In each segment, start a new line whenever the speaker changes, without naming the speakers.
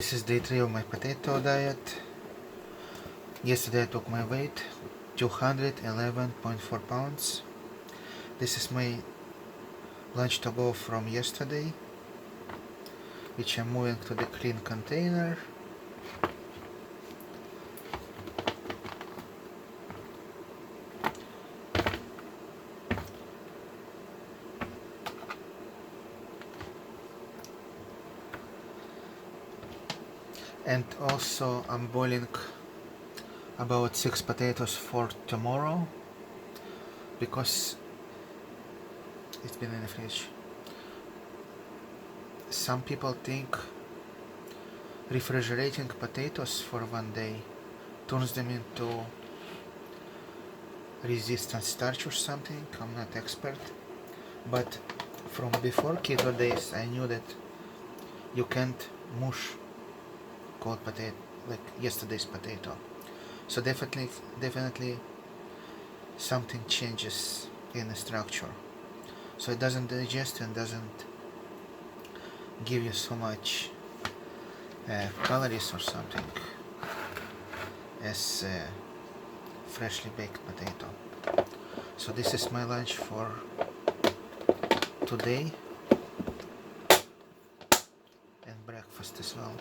This is day 3 of my potato diet. Yesterday I took my weight, 211.4 pounds. This is my lunch to go from yesterday, which I'm moving to the clean container. And also I'm boiling about 6 potatoes for tomorrow because it's been in the fridge. Some people think refrigerating potatoes for one day turns them into resistant starch or something. I'm not expert, but from before keto days I knew that you can't mush cold potato like yesterday's potato. So definitely something changes in the structure. So it doesn't digest and doesn't give you so much calories or something as freshly baked potato. So this is my lunch for today and breakfast as well.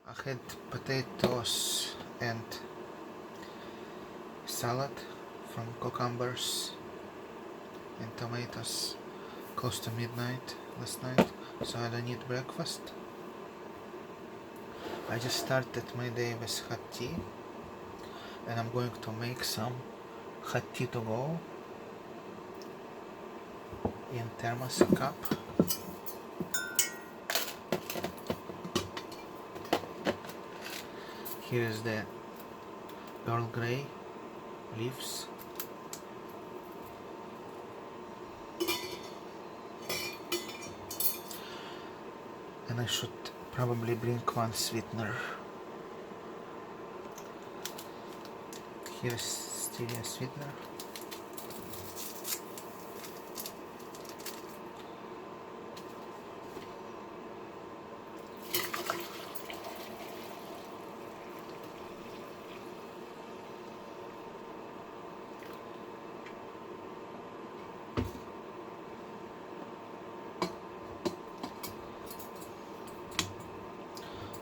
I had potatoes and salad from cucumbers and tomatoes close to midnight last night, so I don't need breakfast. I just started my day with hot tea, and I'm going to make some hot tea to go in thermos cup. Here is the Earl Grey leaves. And I should probably bring one sweetener. Here is stevia sweetener.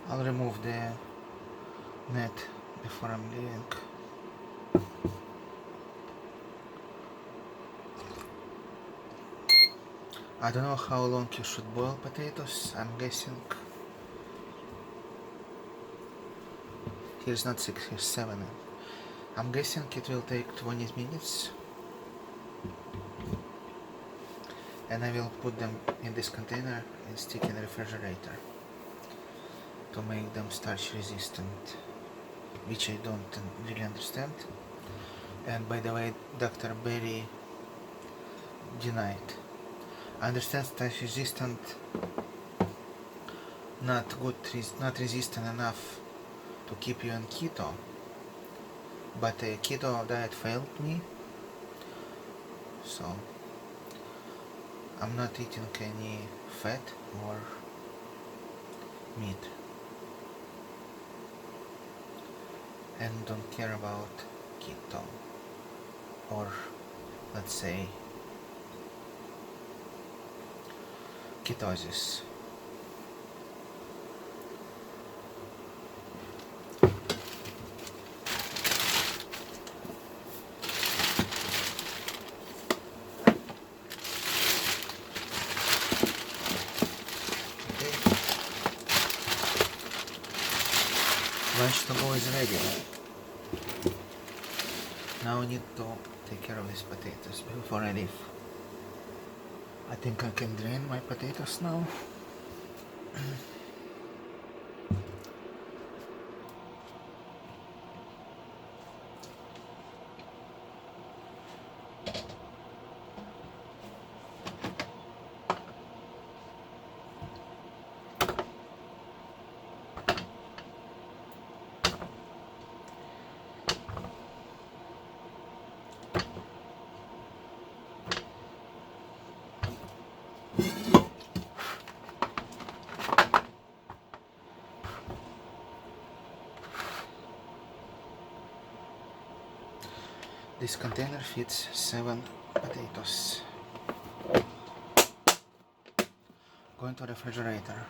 I'll remove the net before I'm leaving. I don't know how long you should boil potatoes. I'm guessing here's not 6, here's 7. I'm guessing it will take 20 minutes. And I will put them in this container and stick in the refrigerator to make them starch resistant, which I don't really understand. And by the way, Dr. Berry denied. I understand starch resistant, not resistant enough to keep you on keto, but a keto diet failed me, so I'm not eating any fat or meat and don't care about keto, or let's say ketosis. Okay. Lunch to go is ready. Now I need to take care of these potatoes before I leave. I think I can drain my potatoes now. This container fits 7 potatoes. Go into the refrigerator.